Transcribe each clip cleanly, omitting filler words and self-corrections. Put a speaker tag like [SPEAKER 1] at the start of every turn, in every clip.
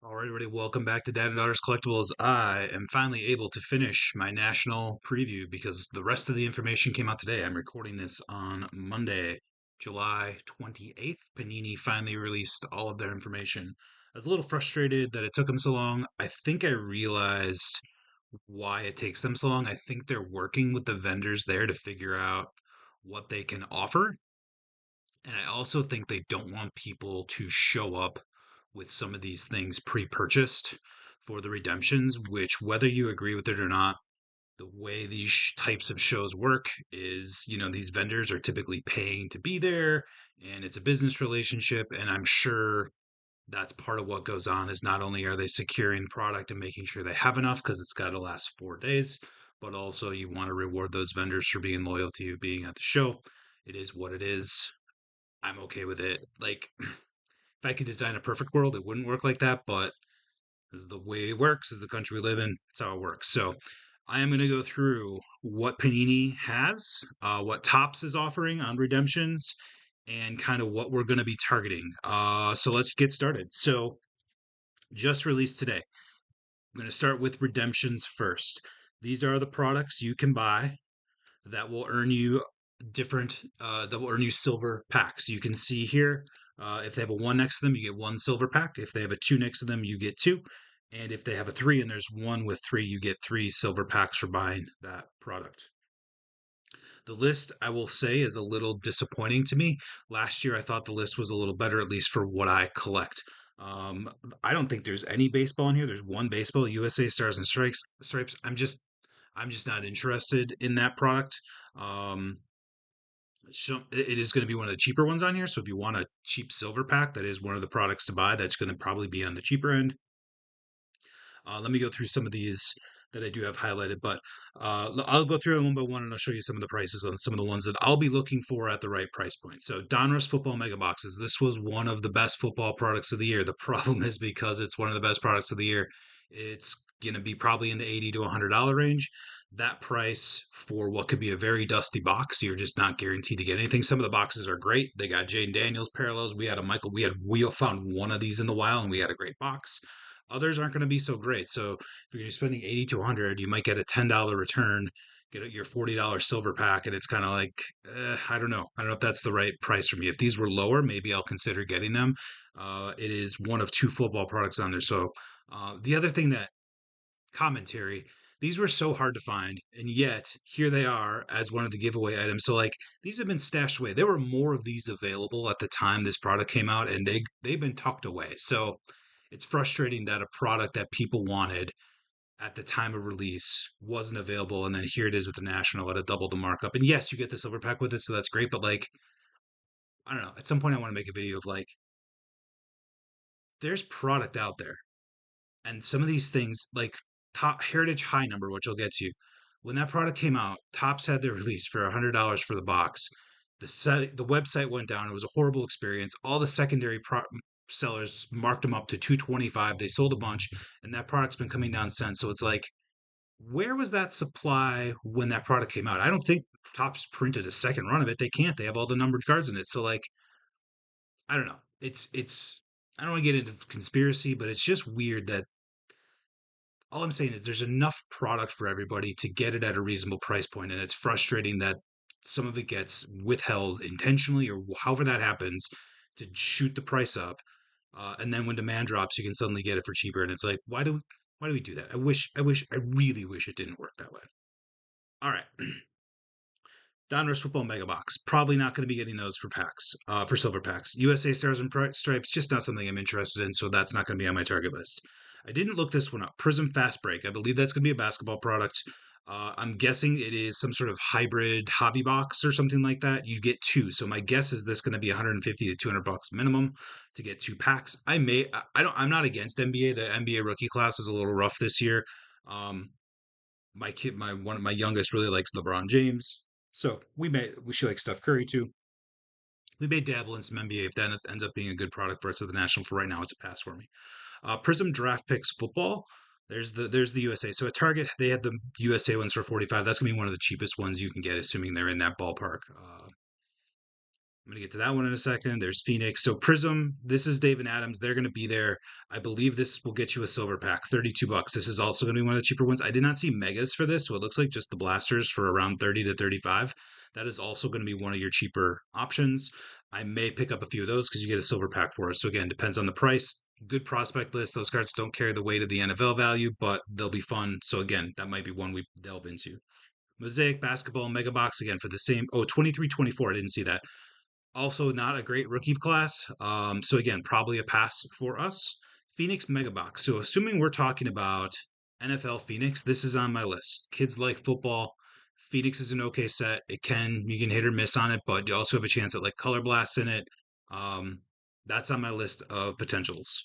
[SPEAKER 1] All right, everybody, welcome back to Dad and Daughters Collectibles. I am finally able to finish my national preview because the rest of the information came out today. I'm recording this on Monday, July 28th. Panini finally released all of their information. I was a little frustrated that it took them so long. I think I realized why it takes them so long. I think they're working with the vendors there to figure out what they can offer. And I also think they don't want people to show up with some of these things pre-purchased for the redemptions, which whether you agree with it or not, the way these types of shows work is, these vendors are typically paying to be there and it's a business relationship. And I'm sure that's part of what goes on is not only are they securing product and making sure they have enough because it's got to last 4 days, but also you want to reward those vendors for being loyal to you being at the show. It is what it is. I'm okay with it. Like, if I could design a perfect world, it wouldn't work like that, but this is the way it works, is the country we live in. It's how it works. So I am going to go through what Panini has, what Topps is offering on redemptions, and kind of what we're going to be targeting. So let's get started. So just released today. I'm going to start with redemptions first. These are the products you can buy that will earn you that will earn you silver packs. You can see here, if they have a one next to them, you get one silver pack. If they have a two next to them, you get two. And if they have a three and there's one with three, you get three silver packs for buying that product. The list, I will say, is a little disappointing to me. Last year, I thought the list was a little better, at least for what I collect. Um, I don't think there's any baseball in here. There's one baseball, USA Stars and Stripes. I'm just not interested in that product. Um, so it is going to be one of the cheaper ones on here. So if you want a cheap silver pack, that is one of the products to buy. That's going to probably be on the cheaper end. Let me go through some of these that I do have highlighted, but I'll go through them one by one and I'll show you some of the prices on some of the ones that I'll be looking for at the right price point. So Donruss Football Mega Boxes. This was one of the best football products of the year. The problem is because it's one of the best products of the year, it's going to be probably in the $80 to $100 range. That price for what could be a very dusty box, you're just not guaranteed to get anything. Some of the boxes are great. They got Jaden Daniels parallels. We found one of these in the wild and we had a great box. Others aren't going to be so great. So if you're going to be spending 80 to 100, you might get a $10 return, get your $40 silver pack, and it's kind of like, I don't know. I don't know if that's the right price for me. If these were lower, maybe I'll consider getting them. It is one of two football products on there. So the other thing that commentary, these were so hard to find, and yet here they are as one of the giveaway items. So like these have been stashed away. There were more of these available at the time this product came out, and they've been tucked away. So it's frustrating that a product that people wanted at the time of release wasn't available, and then here it is with the national at a double the markup. And yes, you get the silver pack with it, so that's great. But like, I don't know. At some point, I want to make a video of like, there's product out there, and some of these things, like Top Heritage High Number, which I'll get to. When that product came out, Topps had their release for $100 for the box. The website went down. It was a horrible experience. All the secondary sellers marked them up to 225. They sold a bunch, and that product's been coming down since. So it's like, where was that supply when that product came out? I don't think Topps printed a second run of it. They can't. They have all the numbered cards in it. So like, I don't know. It's. I don't want to get into conspiracy, but it's just weird that all I'm saying is there's enough product for everybody to get it at a reasonable price point, and it's frustrating that some of it gets withheld intentionally or however that happens to shoot the price up, and then when demand drops, you can suddenly get it for cheaper, and it's like, why do we do that? I really wish it didn't work that way. All right, Donruss Football Mega Box. Probably not going to be getting those for packs, for silver packs. USA Stars and Stripes, just not something I'm interested in, so that's not going to be on my target list. I didn't look this one up. Prism Fast Break. I believe that's going to be a basketball product. I'm guessing it is some sort of hybrid hobby box or something like that. You get two. So my guess is this going to be 150 to 200 bucks minimum to get two packs. I'm not against NBA. The NBA rookie class is a little rough this year. Um, one of my youngest really likes LeBron James. So she likes Steph Curry too. We may dabble in some NBA if that ends up being a good product for us at the national. For right now, it's a pass for me. Prism Draft Picks Football. There's the USA. So at Target, they had the USA ones for 45. That's gonna be one of the cheapest ones you can get, assuming they're in that ballpark. I'm going to get to that one in a second. There's Phoenix. So Prism, this is David Adams. They're going to be there. I believe this will get you a silver pack, 32 bucks. This is also going to be one of the cheaper ones. I did not see megas for this, so it looks like just the blasters for around 30 to 35. That is also going to be one of your cheaper options. I may pick up a few of those because you get a silver pack for us. So again, depends on the price. Good prospect list. Those cards don't carry the weight of the NFL value, but they'll be fun. So again, that might be one we delve into. Mosaic Basketball Mega Box again for the same. Oh, 23-24. I didn't see that. Also, not a great rookie class. So again, probably a pass for us. Phoenix Mega Box. So assuming we're talking about NFL Phoenix, this is on my list. Kids like football. Phoenix is an okay set. You can hit or miss on it, but you also have a chance at like color blasts in it. Um, that's on my list of potentials.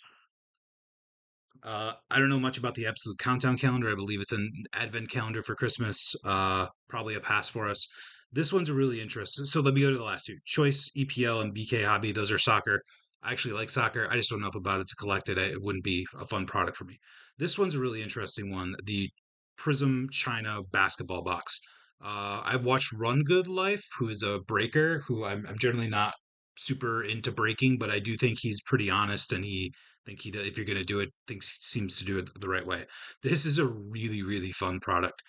[SPEAKER 1] I don't know much about the Absolute Countdown calendar. I believe it's an advent calendar for Christmas. Probably a pass for us. This one's really interesting. So let me go to the last two. Choice, EPL, and BK Hobby. Those are soccer. I actually like soccer. I just don't know enough about it to collect it. It wouldn't be a fun product for me. This one's a really interesting one. The Prism China basketball box. I've watched Run Good Life, who is a breaker, who I'm generally not super into breaking, but I do think he's pretty honest and if you're going to do it, thinks seems to do it the right way. This is a really really fun product.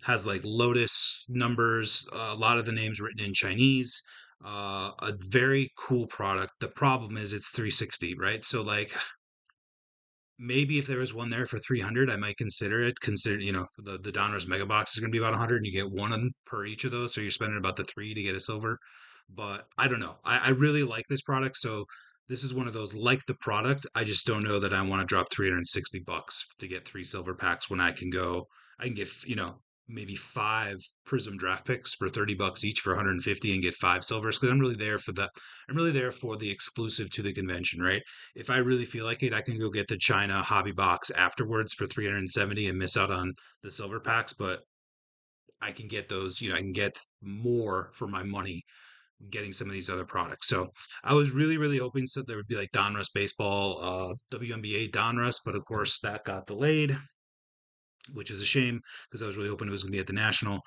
[SPEAKER 1] Has like Lotus numbers, a lot of the names written in Chinese. A very cool product. The problem is it's 360, right? So like maybe if there was one there for 300, I might consider it. Consider, the Donruss Mega Box is going to be about 100 and you get one of them per each of those. So you're spending about the three to get a silver. But I don't know. I really like this product. So this is one of those like the product. I just don't know that I want to drop 360 bucks to get three silver packs when I can get, maybe five Prism draft picks for 30 bucks each for 150 and get five silvers because I'm really there for the exclusive to the convention, right? If I really feel like it, I can go get the China hobby box afterwards for 370 and miss out on the silver packs, but I can get those, I can get more for my money getting some of these other products. So I was really, really hoping that there would be like Donruss baseball, WNBA Donruss, but of course that got delayed, which is a shame because I was really hoping it was going to be at the National.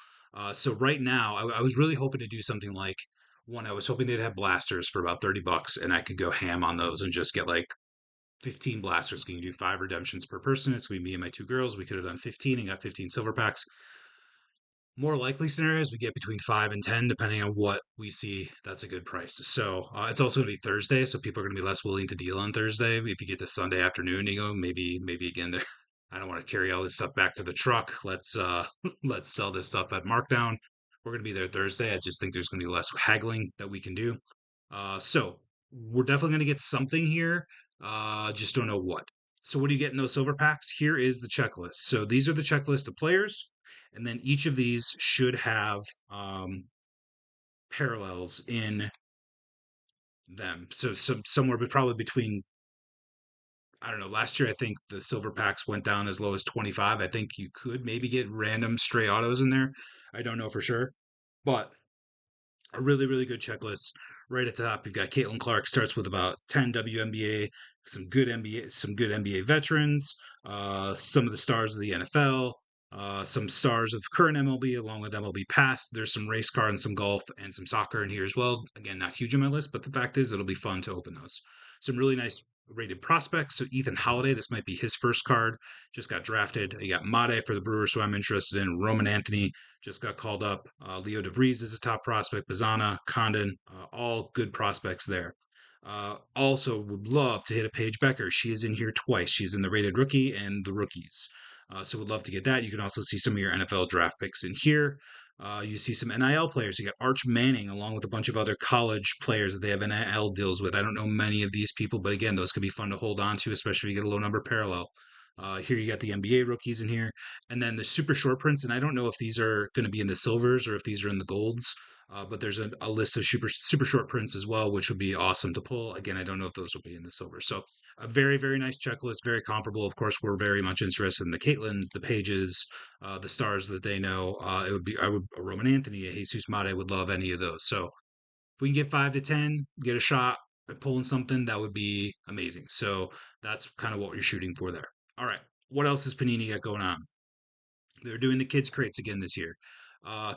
[SPEAKER 1] So right now, I was really hoping to do something like one. I was hoping they'd have blasters for about 30 bucks, and I could go ham on those and just get like 15 blasters. Can you do five redemptions per person? It's going to be me and my two girls. We could have done 15 and got 15 silver packs. More likely scenarios, we get between 5 and 10, depending on what we see. That's a good price. So it's also going to be Thursday, so people are going to be less willing to deal on Thursday. If you get to Sunday afternoon, you go maybe again there. I don't want to carry all this stuff back to the truck. Let's sell this stuff at markdown. We're going to be there Thursday. I just think there's going to be less haggling that we can do. So we're definitely going to get something here. Just don't know what. So what do you get in those silver packs? Here is the checklist. So these are the checklist of players, and then each of these should have parallels in them. So somewhere, but probably between, I don't know. Last year, I think the silver packs went down as low as 25. I think you could maybe get random stray autos in there. I don't know for sure, but a really, really good checklist. Right at the top, you've got Caitlin Clark starts with about 10 WNBA, some good NBA veterans, some of the stars of the NFL, some stars of current MLB along with MLB past. There's some race car and some golf and some soccer in here as well. Again, not huge on my list, but the fact is it'll be fun to open those. Some really nice rated prospects. So Ethan Holiday, this might be his first card, just got drafted. You got Made for the Brewers, who I'm interested in. Roman Anthony just got called up. Leo DeVries is a top prospect. Bazana, Condon, all good prospects there. Also, would love to hit a Paige Becker. She is in here twice. She's in the rated rookie and the rookies. So would love to get that. You can also see some of your NFL draft picks in here. You see some NIL players. You got Arch Manning along with a bunch of other college players that they have NIL deals with. I don't know many of these people, but again, those could be fun to hold on to, especially if you get a low number parallel. Here you got the NBA rookies in here, and then the super short prints. And I don't know if these are going to be in the silvers or if these are in the golds. But there's a list of super short prints as well, which would be awesome to pull. Again, I don't know if those will be in the silver. So a very very nice checklist, very comparable. Of course, we're very much interested in the Caitlins, the Pages, the stars that they know. It would be I would a Roman Anthony, a Jesus Mate would love any of those. So if we can get 5 to 10, get a shot at pulling something, that would be amazing. So that's kind of what you're shooting for there. All right. What else has Panini got going on? They're doing the kids crates again this year.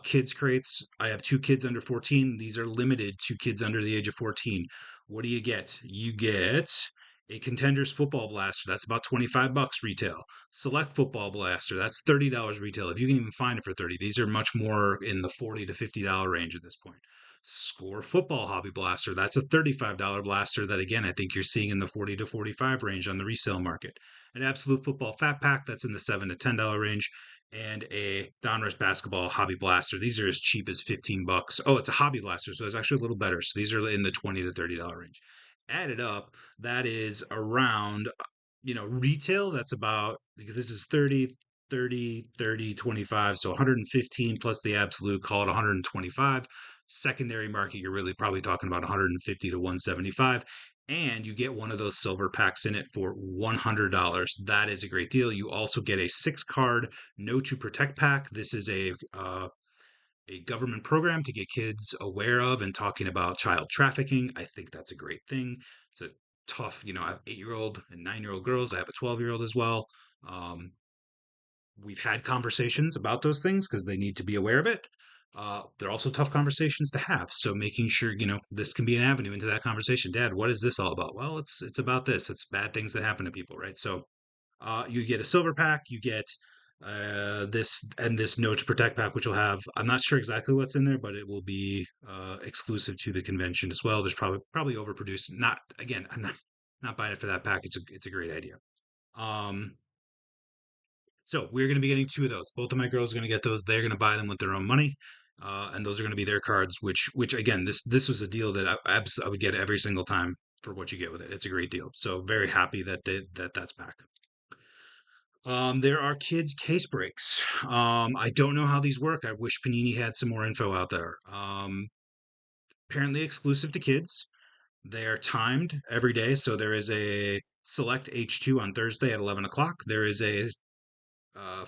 [SPEAKER 1] Kids crates. I have two kids under 14. These are limited to kids under the age of 14. What do you get? You get a Contenders football blaster. That's about 25 bucks retail. Select football blaster. That's $30 retail. If you can even find it for 30. These are much more in the $40 to $50 range at this point. Score football hobby blaster. That's a $35 blaster that again I think you're seeing in the 40 to 45 range on the resale market. An absolute football fat pack that's in the $7 to $10 range, and a Donruss basketball hobby blaster. These are as cheap as 15 bucks. Oh, it's a hobby blaster, so it's actually a little better. So these are in the 20 to $30 range. Added up, that is around, retail, that's about, because this is 30, 30, 30, 25, so 115 plus the absolute, call it 125. Secondary market, you're really probably talking about 150 to 175, and you get one of those silver packs in it for $100. That is a great deal. You also get a 6 card No to Protect pack. This is a government program to get kids aware of and talking about child trafficking. I think that's a great thing. It's a tough, I have 8-year-old and 9-year-old girls. I have a 12-year-old as well. Um, we've had conversations about those things because they need to be aware of it. They're also tough conversations to have. So making sure, this can be an avenue into that conversation. Dad, what is this all about? Well, it's about this. It's bad things that happen to people, right? So you get a silver pack, you get this and this No to Protect pack, which will have, I'm not sure exactly what's in there, but it will be exclusive to the convention as well. There's probably overproduced. Not again, I'm not buying it for that pack. It's a great idea. Um, so we're going to be getting two of those. Both of my girls are going to get those. They're going to buy them with their own money, and those are going to be their cards. Which again, this was a deal that I would get every single time for what you get with it. It's a great deal. So very happy that that's back. There are kids case breaks. I don't know how these work. I wish Panini had some more info out there. Apparently exclusive to kids. They are timed every day. So there is a select H2 on Thursday at 11 o'clock. There is a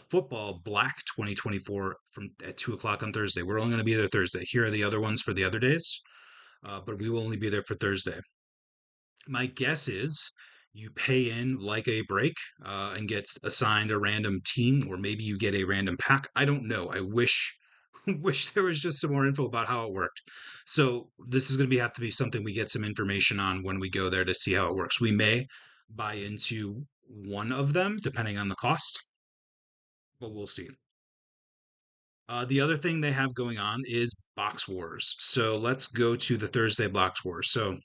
[SPEAKER 1] football black 2024 from at 2 o'clock on Thursday. We're only going to be there Thursday. Here are the other ones for the other days, but we will only be there for Thursday. My guess is you pay in like a break and get assigned a random team, or maybe you get a random pack. I don't know. I wish wish there was just some more info about how it worked. So this is going to have to be something we get some information on when we go there to see how it works. We may buy into one of them depending on the cost, but we'll see. The other thing they have going on is Box Wars. So let's go to the Thursday Box Wars. So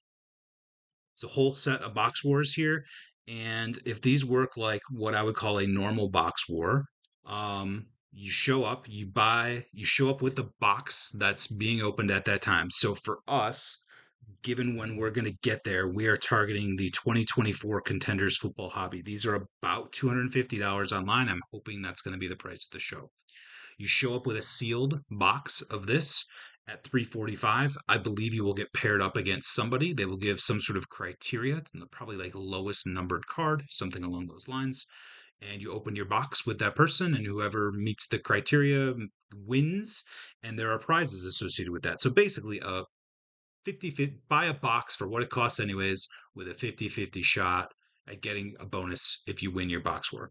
[SPEAKER 1] it's a whole set of Box Wars here. And if these work like what I would call a normal Box War, you show up, you show up with the box that's being opened at that time. So for us, given when we're going to get there, we are targeting the 2024 Contenders Football Hobby. These are about $250 online. I'm hoping that's going to be the price of the show. You show up with a sealed box of this at 345. I believe you will get paired up against somebody. They will give some sort of criteria, probably like lowest numbered card, something along those lines. And you open your box with that person, and whoever meets the criteria wins. And there are prizes associated with that. So basically, a 50 buy a box for what it costs, anyways, with a 50-50 shot at getting a bonus if you win your box war.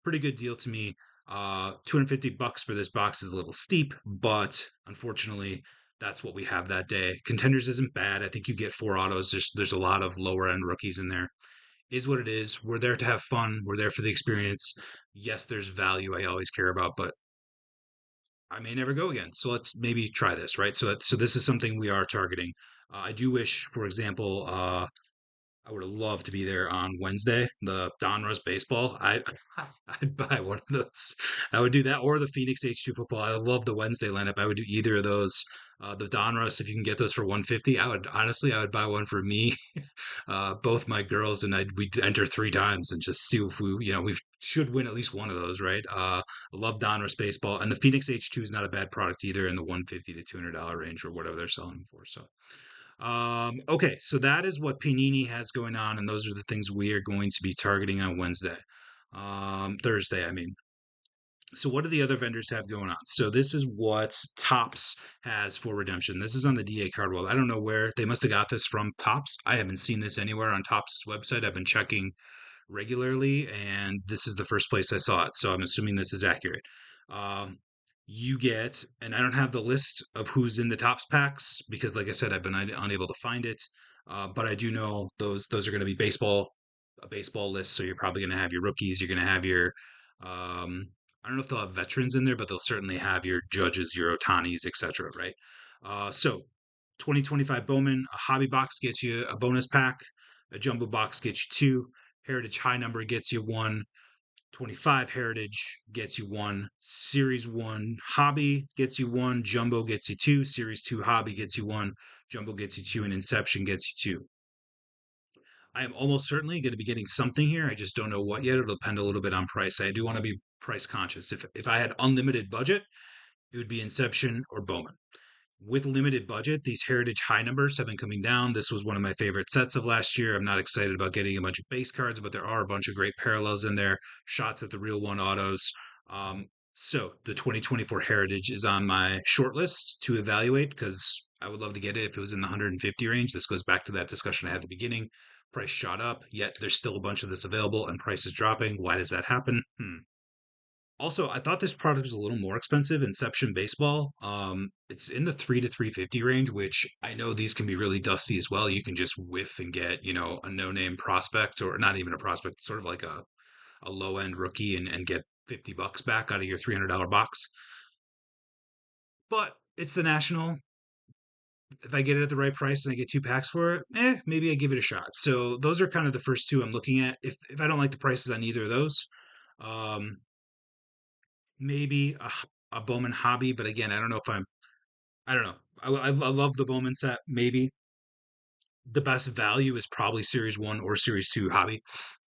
[SPEAKER 1] Pretty good deal to me. 250 bucks for this box is a little steep, but unfortunately, that's what we have that day. Contenders isn't bad. I think you get 4 autos. There's a lot of lower end rookies in there. Is what it is. We're there to have fun. We're there for the experience. Yes, there's value I always care about, but I may never go again. So let's maybe try this, right? So this is something we are targeting. I do wish, for example, I would have loved to be there on Wednesday, the Donruss baseball. I'd buy one of those. I would do that or the Phoenix H2 football. I love the Wednesday lineup. I would do either of those. The Donruss, if you can get those for 150, I would buy one for me, both my girls, and we'd enter 3 times and just see if we should win at least one of those, right? I love Donruss baseball, and the Phoenix H2 is not a bad product either in the 150 to $200 range or whatever they're selling them for. So okay, so that is what Panini has going on, and those are the things we are going to be targeting on Wednesday. Thursday, I mean. So what do the other vendors have going on? So this is what Topps has for redemption. This is on the DA card world. I don't know where they must have got this from Topps. I haven't seen this anywhere on Topps' website. I've been checking regularly, and this is the first place I saw it. So I'm assuming this is accurate. Um, you get, and I don't have the list of who's in the tops packs because, like I said, I've been unable to find it. But I do know those are going to be a baseball list. So you're probably going to have your rookies. You're going to have your, um, I don't know if they'll have veterans in there, but they'll certainly have your Judges, your Otanis, etc. Right? So 2025 Bowman, a hobby box gets you a bonus pack. A jumbo box gets you two. Heritage High Number gets you one. 25 Heritage gets you one. Series 1 Hobby gets you one. Jumbo gets you two. Series 2 Hobby gets you one. Jumbo gets you two. And Inception gets you two. I am almost certainly going to be getting something here. I just don't know what yet. It'll depend a little bit on price. I do want to be price conscious. If I had unlimited budget, it would be Inception or Bowman. With limited budget, these Heritage High Numbers have been coming down. This was one of my favorite sets of last year. I'm not excited about getting a bunch of base cards, but there are a bunch of great parallels in there, shots at the real one autos. Um, so the 2024 Heritage is on my short list to evaluate because I would love to get it if it was in the 150 range. This goes back to that discussion I had at the beginning. Price shot up, yet there's still a bunch of this available and price is dropping. Why does that happen? Also, I thought this product was a little more expensive. Inception Baseball. It's in the 3 to 350 range, which I know these can be really dusty as well. You can just whiff and get, a no-name prospect, or not even a prospect, sort of like a low-end rookie, and get $50 back out of your $300 box. But it's the National. If I get it at the right price and I get two packs for it, maybe I give it a shot. So those are kind of the first two I'm looking at. If I don't like the prices on either of those, um, maybe a Bowman Hobby. But again, I don't know. I love the Bowman set. Maybe the best value is probably Series 1 or Series 2 Hobby.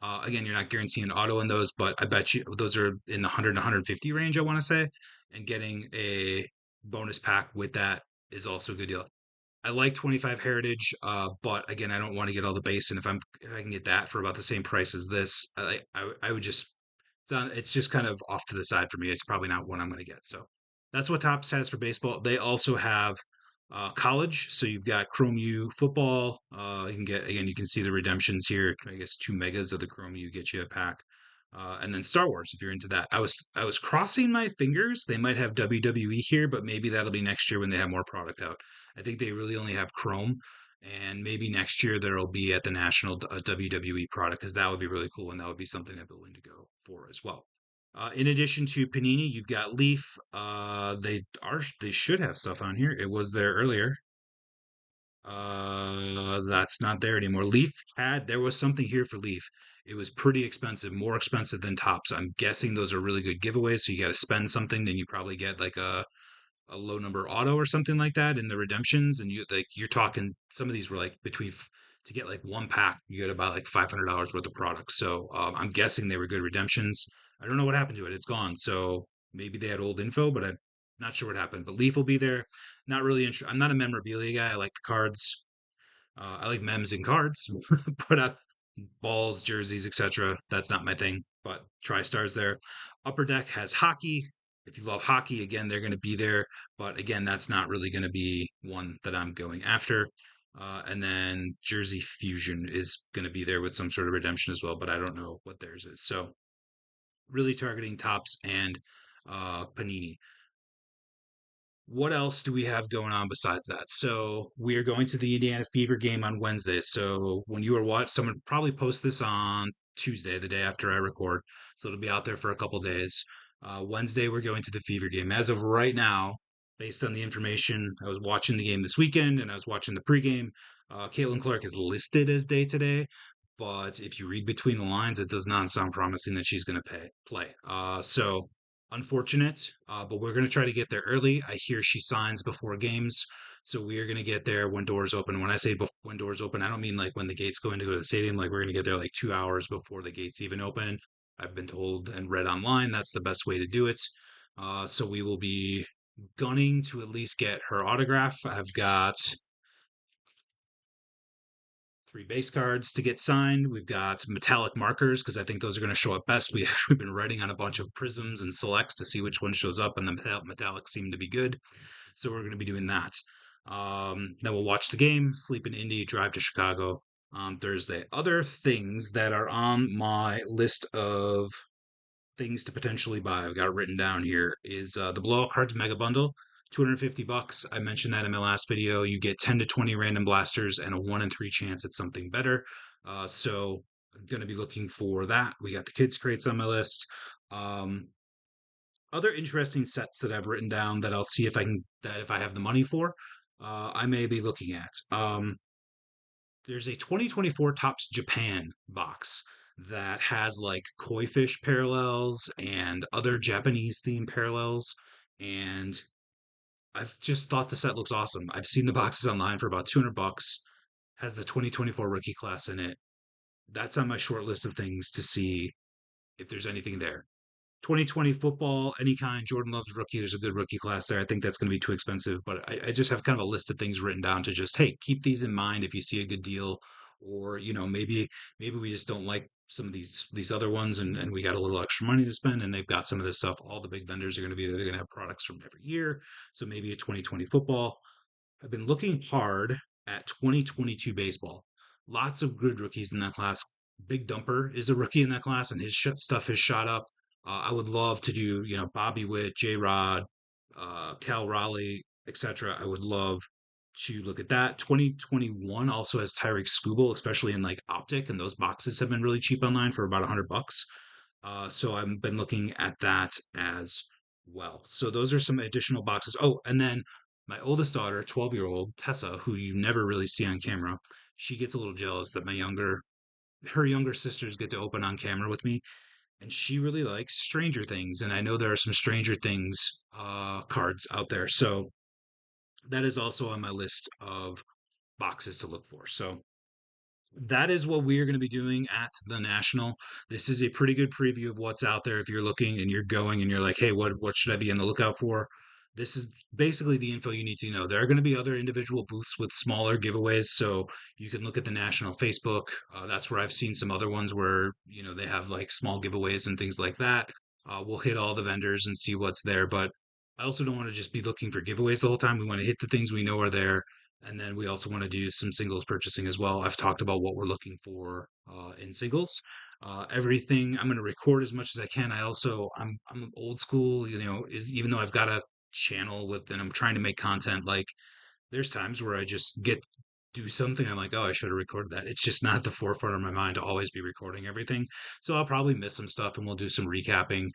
[SPEAKER 1] Again, you're not guaranteeing an auto in those, but I bet you those are in the 100 to 150 range, I want to say. And getting a bonus pack with that is also a good deal. I like 25 Heritage, but again, I don't want to get all the base. And if I can get that for about the same price as this, I would just it's just kind of off to the side for me. It's probably not one I'm going to get. So that's what Topps has for baseball. They also have college. So you've got Chrome U football. You can get, again, you can see the redemptions here. I guess 2 megas of the Chrome U get you a pack. And then Star Wars, if you're into that. I was crossing my fingers. They might have WWE here, but maybe that'll be next year when they have more product out. I think they really only have Chrome, and maybe next year there'll be at the National WWE product because that would be really cool, and that would be something I'd be willing to go for as well. In addition to Panini, you've got Leaf. They should have stuff on here. It was there earlier. That's not there anymore. There was something here for Leaf. It was pretty expensive, more expensive than Tops. I'm guessing those are really good giveaways, so you got to spend something, then you probably get like a low number auto or something like that in the redemptions, and you're talking, some of these were like to get like one pack you get about like $500 worth of products. So I'm guessing they were good redemptions. I don't know what happened to it. It's gone. So maybe they had old info, but I'm not sure what happened. But Leaf will be there. Not really interested. I'm not a memorabilia guy. I like the cards. I like memes and cards, but balls, jerseys, etc. That's not my thing. But TriStar's there. Upper Deck has hockey. If you love hockey, again, they're going to be there. But again, that's not really going to be one that I'm going after. And then Jersey Fusion is going to be there with some sort of redemption as well, but I don't know what theirs is. So really targeting Tops and Panini. What else do we have going on besides that? So we are going to the Indiana Fever game on Wednesday. So when you are watching, someone probably post this on Tuesday, the day after I record. So it'll be out there for a couple days. Wednesday, we're going to the Fever game. As of right now, based on the information, I was watching the game this weekend and I was watching the pregame. Caitlin Clark is listed as day today, but if you read between the lines, it does not sound promising that she's going to play. So unfortunate, but we're going to try to get there early. I hear she signs before games, so we are going to get there when doors open. When I say when doors open, I don't mean like when the gates go in to go to the stadium. Like we're going to get there like 2 hours before the gates even open. I've been told and read online that's the best way to do it. So we will be gunning to at least get her autograph. I've got 3 base cards to get signed. We've got metallic markers because I think those are going to show up best. We've been writing on a bunch of prisms and selects to see which one shows up, and the metallics seem to be good. So we're going to be doing that. Then we'll watch the game, sleep in Indy, drive to Chicago on Thursday. Other things that are on my list of things to potentially buy. I've got it written down here is the blowout cards mega bundle, 250 bucks. I mentioned that in my last video. You get 10 to 20 random blasters and a 1 in 3 chance at something better. So I'm going to be looking for that. We got the kids crates on my list. Um, Other interesting sets that I've written down that I'll see if I can, that if I have the money for, I may be looking at. There's a 2024 Topps Japan box that has like koi fish parallels and other Japanese theme parallels. And I've just thought the set looks awesome. I've seen the boxes online for about 200 bucks. Has the 2024 rookie class in it. That's on my short list of things to see if there's anything there. 2020 football, any kind. Jordan Love's rookie. There's a good rookie class there. I think that's going to be too expensive, but I just have kind of a list of things written down to just, hey, keep these in mind if you see a good deal, or maybe we just don't like some of these other ones, and we got a little extra money to spend, and they've got some of this stuff. All the big vendors are going to be there. They're going to have products from every year, so maybe a 2020 football. I've been looking hard at 2022 baseball. Lots of good rookies in that class. Big Dumper is a rookie in that class, and his stuff has shot up. I would love to do, Bobby Witt, J Rod, Cal Raleigh, etc. I would love to look at that. 2021 also has Tyreek Skubal, especially in like Optic, and those boxes have been really cheap online for about 100 bucks. So I've been looking at that as well. So those are some additional boxes. Oh, and then my oldest daughter, 12-year-old Tessa, who you never really see on camera, she gets a little jealous that her younger sisters get to open on camera with me, and she really likes Stranger Things. And I know there are some Stranger Things cards out there, so that is also on my list of boxes to look for. So that is what we are going to be doing at the National. This is a pretty good preview of what's out there if you're looking and you're going and you're like, hey, what should I be on the lookout for? This is basically the info you need to know. There are going to be other individual booths with smaller giveaways, so you can look at the National Facebook. That's where I've seen some other ones where they have like small giveaways and things like that. We'll hit all the vendors and see what's there, but I also don't want to just be looking for giveaways the whole time. We want to hit the things we know are there, and then we also want to do some singles purchasing as well. I've talked about what we're looking for in singles. Everything I'm going to record as much as I can. I'm old school, is even though I've got a channel with and I'm trying to make content. Like there's times where I just do something. I'm like, oh, I should have recorded that. It's just not at the forefront of my mind to always be recording everything. So I'll probably miss some stuff and we'll do some recapping.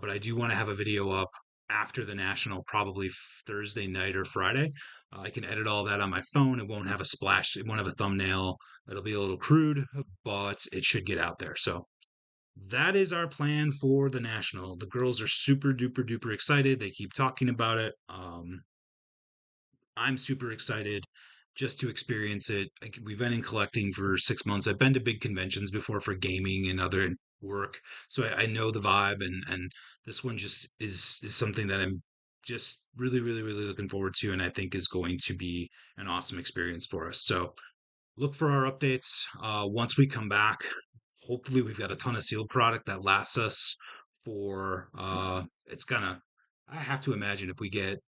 [SPEAKER 1] But I do want to have a video up after the national, probably Thursday night or Friday. I can edit all that on my phone. It won't have a splash. It won't have a thumbnail. It'll be a little crude, but it should get out there. So that is our plan for the national. The girls are super duper duper excited. They keep talking about it. I'm super excited just to experience it. We've been in collecting for 6 months. I've been to big conventions before for gaming and other work, so I know the vibe, and this one just is something that I'm just really, really, really looking forward to, and I think is going to be an awesome experience for us. So look for our updates once we come back. Hopefully, we've got a ton of sealed product that lasts us for. It's gonna. I have to imagine if we get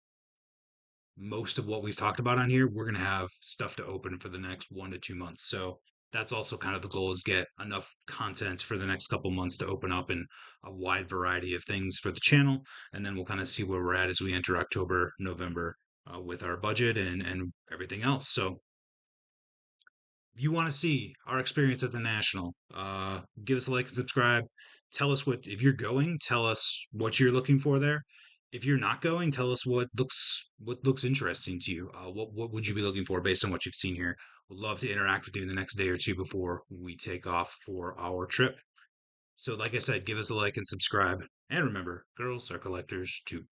[SPEAKER 1] most of what we've talked about on here, we're going to have stuff to open for the next 1 to 2 months. So that's also kind of the goal, is get enough content for the next couple months to open up in a wide variety of things for the channel. And then we'll kind of see where we're at as we enter October, November with our budget and everything else. So if you want to see our experience at the National, give us a like and subscribe. Tell us if you're going, tell us what you're looking for there. If you're not going, tell us what looks interesting to you. What would you be looking for based on what you've seen here? We'd love to interact with you in the next day or two before we take off for our trip. So, like I said, give us a like and subscribe. And remember, girls are collectors too.